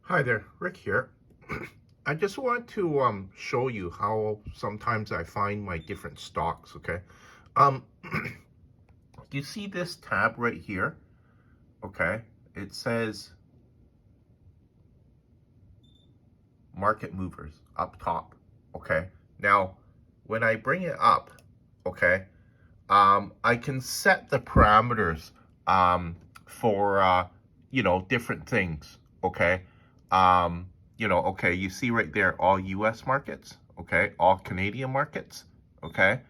Hi there, Rick here. I just want to show you how sometimes I find my different stocks, okay? Um you see this tab right here, okay? It says market movers up top, okay? Now, when I bring it up, okay, I can set the parameters for different things, okay? Okay, you see right there all US markets, okay, all Canadian markets, okay.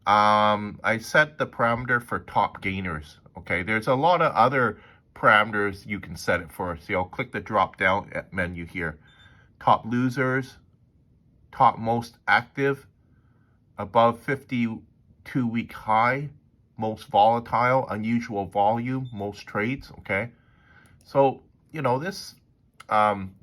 I set the parameter for top gainers, okay. There's a lot of other parameters you can set it for. So I'll click the drop down menu here. Top losers, top most active, above 52-week high, most volatile, unusual volume, most trades, okay. So, um,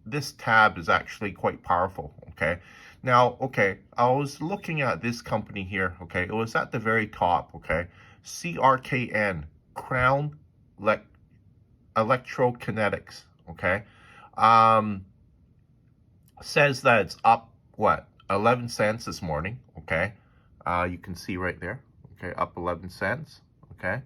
this tab is actually quite powerful, okay. Now, okay, I was looking at this company here, okay. It was at the very top, okay. CRKN, Crown Electrokinetics, okay. Um, Says that it's up, what, 11 cents this morning, okay. You can see right there, okay, up 11 cents, okay.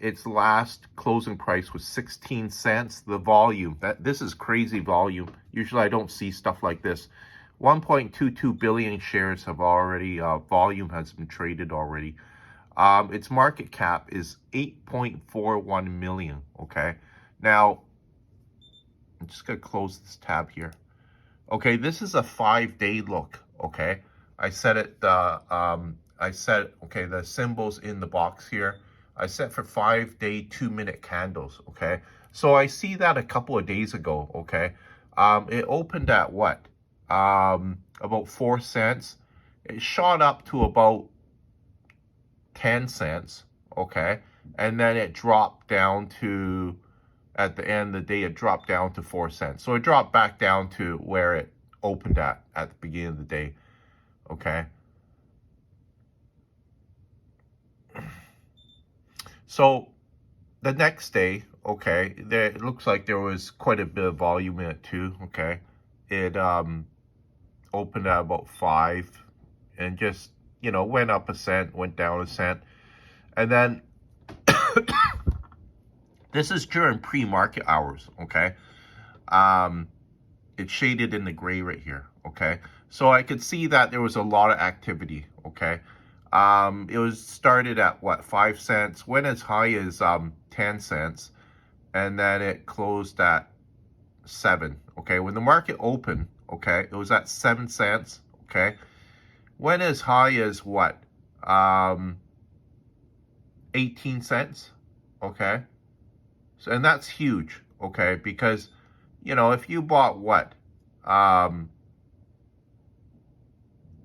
Its last closing price was 16 cents. The volume, this is crazy volume. Usually I don't see stuff like this. 1.22 billion shares have already, volume has been traded already. Its market cap is 8.41 million, okay? Now, I'm just gonna close this tab here. Okay, this is a 5-day look, okay? I set it, okay, the symbols in the box here. I set for 5-day, 2-minute candles, okay? So I see that a couple of days ago, okay? It opened at what? About 4 cents. It shot up to about 10 cents, okay? And then it dropped down to, at the end of the day, it dropped down to 4 cents. So it dropped back down to where it opened at the beginning of the day, okay? So the next day, okay, it looks like there was quite a bit of volume in it too, okay? It opened at about 5 and just, went up a cent, went down a cent. And then this is during pre-market hours, okay? It's shaded in the gray right here, okay? So I could see that there was a lot of activity, okay? It was started at what, 5 cents, went as high as 10 cents, and then it closed at 7, okay? When the market opened, okay, it was at 7 cents, okay? Went as high as what? 18 cents, okay? So, and that's huge, okay? Because, if you bought what?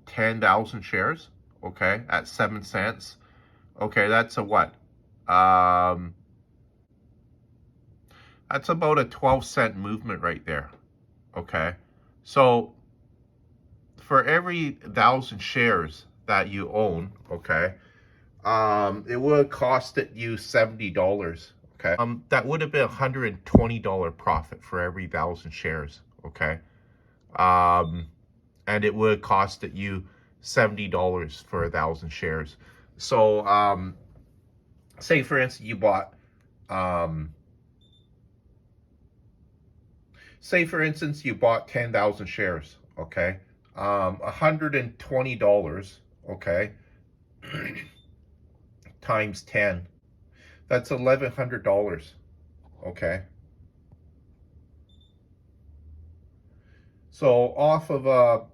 10,000 shares, okay, at 7 cents. Okay, that's a what? That's about a 12-cent movement right there, okay? So for every 1,000 shares that you own, okay, it would have costed you $70, okay? That would have been $120 profit for every 1,000 shares, okay? And it would have costed you $70 for 1,000 shares. So, say for instance you bought, say for instance you bought 10,000 shares, okay? $120, okay, times 10, that's $1,100, okay? So off of a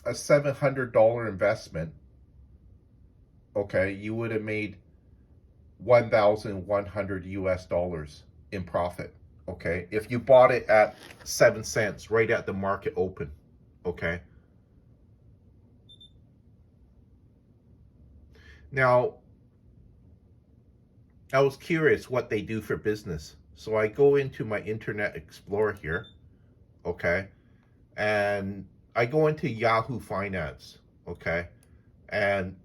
$700 investment, okay, you would have made 1,100 US dollars in profit, okay, if you bought it at 7 cents right at the market open, okay? Now, I was curious what they do for business. So I go into my Internet Explorer here, okay? And I go into Yahoo Finance, okay? And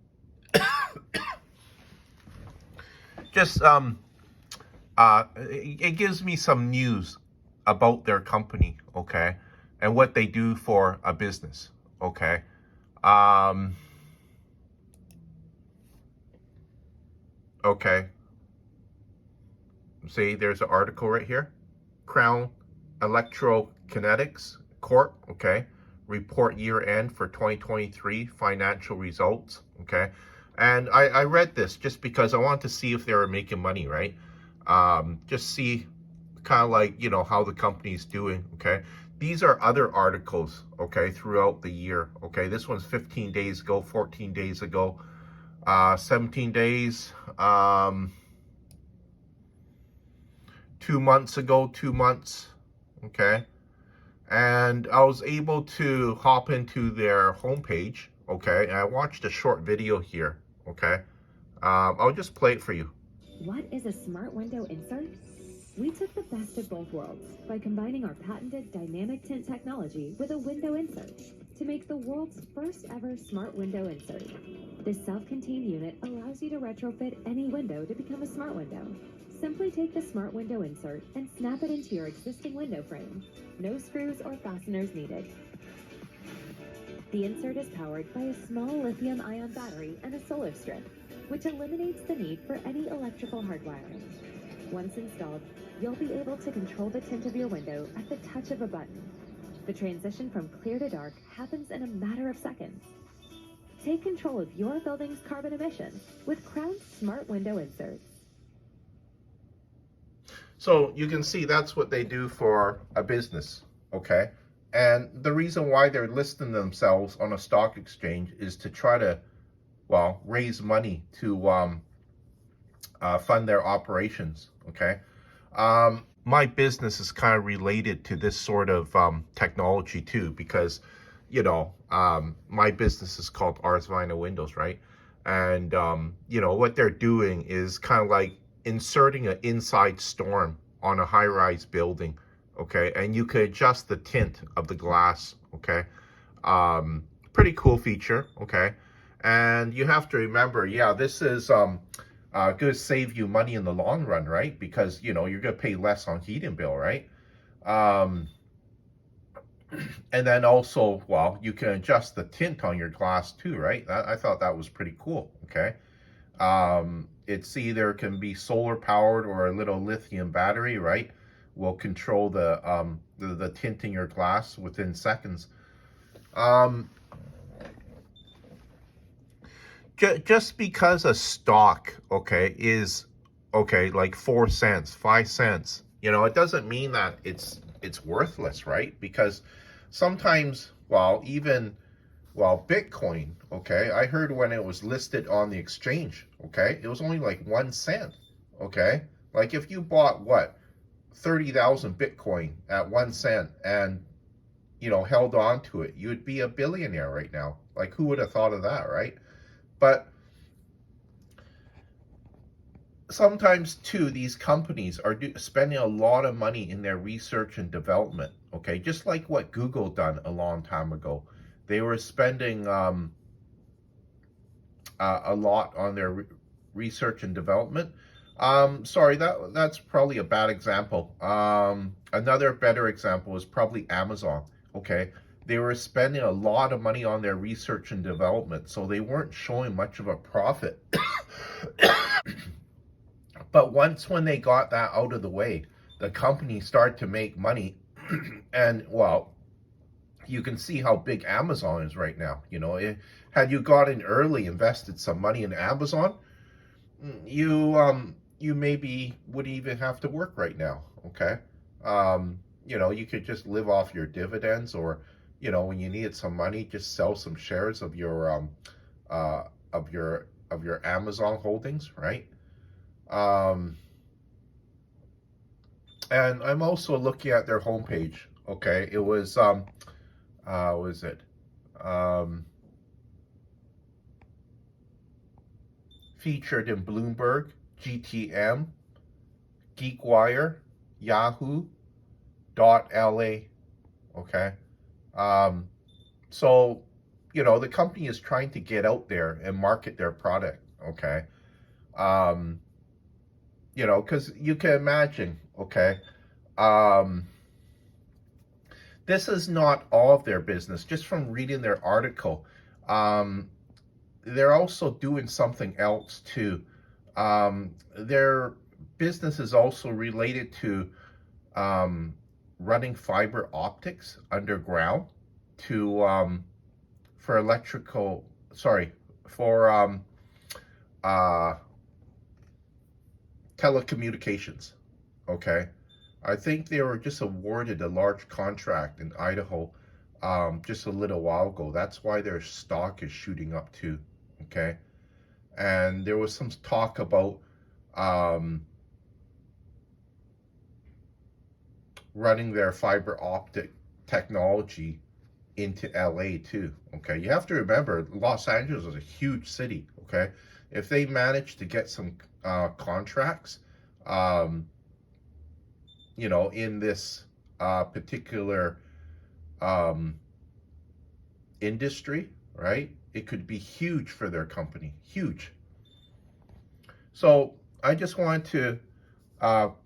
just it gives me some news about their company, okay, and what they do for a business, okay. Um, okay, see, there's an article right here. Crown Electrokinetics Corp, okay, report year end for 2023 financial results, okay. And I read this just because I wanted to see if they were making money, right? Just see kind of like, you know, how the company's doing, okay. These are other articles, okay, throughout the year, okay. This one's 15 days ago, 14 days ago, 17 days, 2 months ago, 2 months, okay. And I was able to hop into their homepage, okay, and I watched a short video here, okay. I'll just play it for you. What is a smart window insert? We took the best of both worlds by combining our patented dynamic tint technology with a window insert to make the world's first ever smart window insert. This self-contained unit allows you to retrofit any window to become a smart window. Simply take the smart window insert and snap it into your existing window frame. No screws or fasteners needed. The insert is powered by a small lithium-ion battery and a solar strip, which eliminates the need for any electrical hardwiring. Once installed, you'll be able to control the tint of your window at the touch of a button. The transition from clear to dark happens in a matter of seconds. Take control of your building's carbon emissions with Crown's smart window inserts. So you can see that's what they do for a business, okay? And the reason why they're listing themselves on a stock exchange is to try to, well, raise money to fund their operations, okay? My business is kind of related to this sort of technology too, because, you know, my business is called Ars Vinyl Windows, right? And, you know, what they're doing is kind of like inserting an inside storm on a high-rise building, okay? And you could adjust the tint of the glass, okay? Pretty cool feature, okay? And you have to remember, yeah, this is going to save you money in the long run, right? Because, you know, you're going to pay less on heating bill, right? And then also, well, you can adjust the tint on your glass too, right? I thought that was pretty cool, okay? It's either can be solar powered or a little lithium battery, right? Will control the tint in your glass within seconds. Just because a stock, okay, is okay, like 4 cents, 5 cents, you know, it doesn't mean that it's worthless, right? Because sometimes, well, even Bitcoin, okay, I heard when it was listed on the exchange, okay, it was only like 1 cent, okay. Like if you bought what 30,000 Bitcoin at 1 cent and, you know, held on to it, you would be a billionaire right now. Like who would have thought of that, right? But sometimes too, these companies are spending a lot of money in their research and development, okay, just like what Google done a long time ago. They were spending a lot on their research and development. Sorry, that's probably a bad example. Another better example is probably Amazon, okay. They were spending a lot of money on their research and development, so they weren't showing much of a profit. But once when they got that out of the way, the company started to make money. And well, you can see how big Amazon is right now. You know, had you got in early, invested some money in Amazon, you maybe would even have to work right now. Okay, you know, you could just live off your dividends, or, you know, when you needed some money, just sell some shares of your uh of your Amazon holdings, right? Um, and I'm also looking at their homepage. Okay, it was what was it? Um, Featured in Bloomberg, GTM, GeekWire, Yahoo, .la. Okay, so, you know, the company is trying to get out there and market their product. Okay, um, you know, because you can imagine, okay, um, this is not all of their business. Just from reading their article, um, they're also doing something else too. Their business is also related to running fiber optics underground to for electrical, sorry, for uh, telecommunications. Okay, I think they were just awarded a large contract in Idaho just a little while ago. That's why their stock is shooting up too. Okay, and there was some talk about um, running their fiber optic technology into LA too. Okay, you have to remember Los Angeles is a huge city. Okay, if they manage to get some contracts, um, you know, in this particular um, industry, right? It could be huge for their company, huge. So I just wanted to,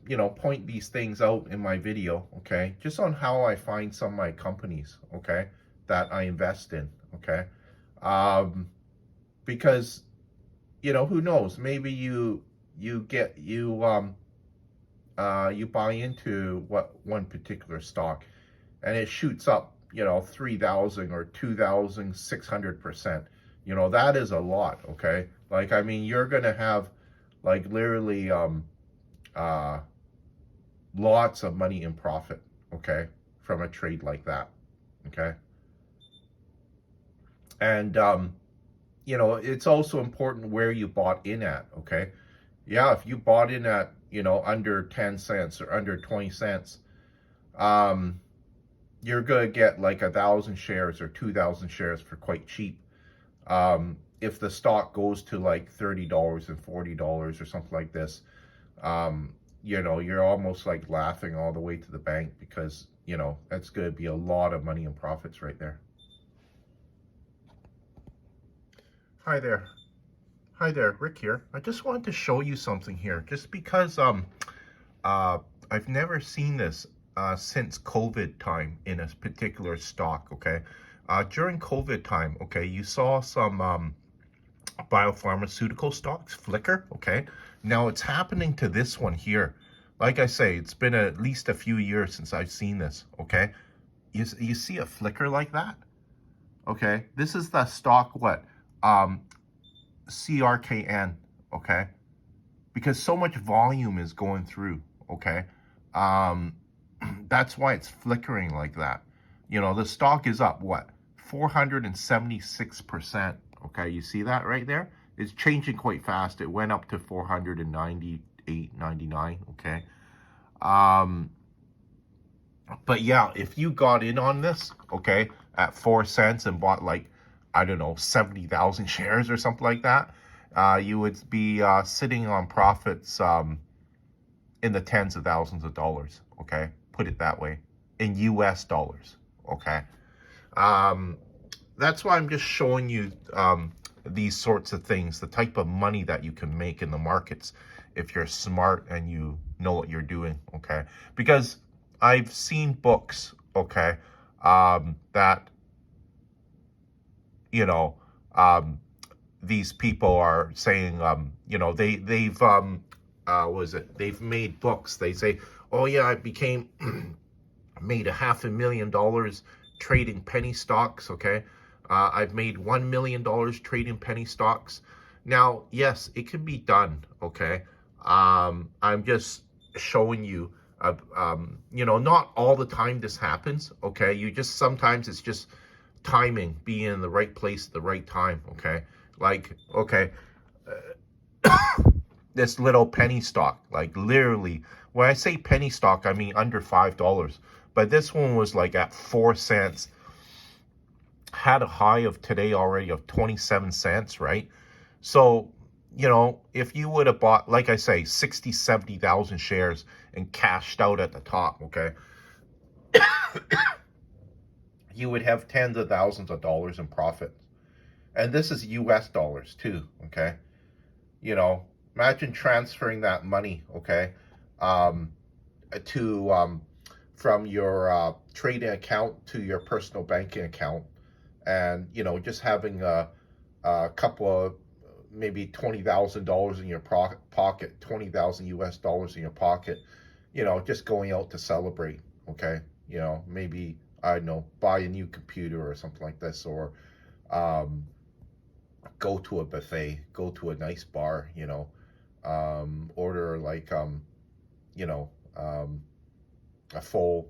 you know, point these things out in my video, okay? Just on how I find some of my companies, okay, that I invest in, okay? Um, because, you know, who knows? Maybe you get you buy into what one particular stock, and it shoots up, you know, 3,000 or 2,600%. You know, that is a lot, okay? Like, I mean, you're gonna have like literally uh lots of money in profit, okay, from a trade like that, okay? And you know, it's also important where you bought in at, okay? Yeah, if you bought in at, you know, under 10 cents or under 20 cents, um you're gonna get like 1,000 shares or 2,000 shares for quite cheap. If the stock goes to like $30 and $40 or something like this, you know, you're almost like laughing all the way to the bank, because, you know, that's going to be a lot of money in profits right there. Hi there. Hi there, Rick here. I just wanted to show you something here, just because I've never seen this since COVID time in a particular stock, okay? During COVID time, okay, you saw some biopharmaceutical stocks flicker, okay? Now it's happening to this one here. Like I say, it's been at least a few years since I've seen this, okay? You see a flicker like that? Okay, this is the stock, what? CRKN, okay? Because so much volume is going through, okay? That's why it's flickering like that. You know, the stock is up, what? 476%. Okay, you see that right there? It's changing quite fast. It went up to 498.99. Okay. But yeah, if you got in on this, okay, at 4 cents and bought like, I don't know, 70,000 shares or something like that, you would be sitting on profits in the tens of thousands of dollars. Okay, put it that way, in US dollars. Okay. That's why I'm just showing you these sorts of things, the type of money that you can make in the markets if you're smart and you know what you're doing, okay? Because I've seen books, okay, that, you know, these people are saying, you know, they've they've made books. They say, oh yeah, I became made $500,000 trading penny stocks, okay? I've made $1 million trading penny stocks. Now, yes, it can be done, okay? I'm just showing you, you know, not all the time this happens, okay? You just, sometimes it's just timing, being in the right place at the right time, okay? Like, okay, this little penny stock, like literally, when I say penny stock, I mean under $5. But this one was like at 4 cents, had a high of today already of 27 cents, right? So, you know, if you would have bought, like I say, 60, 70,000 shares and cashed out at the top, okay, you would have tens of thousands of dollars in profit. And this is US dollars too, okay? You know, Imagine transferring that money, okay, um, to from your trading account to your personal banking account, and just having a couple of maybe $20,000 in your pocket, 20,000 US dollars in your pocket, just going out to celebrate, okay, maybe I don't know, buy a new computer or something like this, or um, go to a buffet, go to a nice bar, order like you know um, a full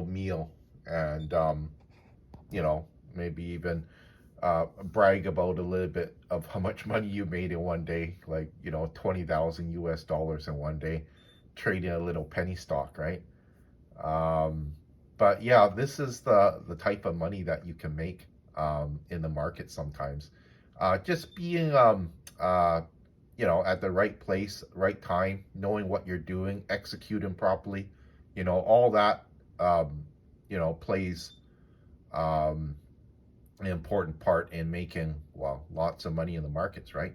meal, and you know maybe even brag about a little bit of how much money you made in one day, like 20,000 US dollars in one day, trading a little penny stock, right? Um, but yeah, this is the type of money that you can make in the market sometimes. Just being at the right place, right time, knowing what you're doing, executing properly, all that plays um, an important part in making, well, lots of money in the markets, right?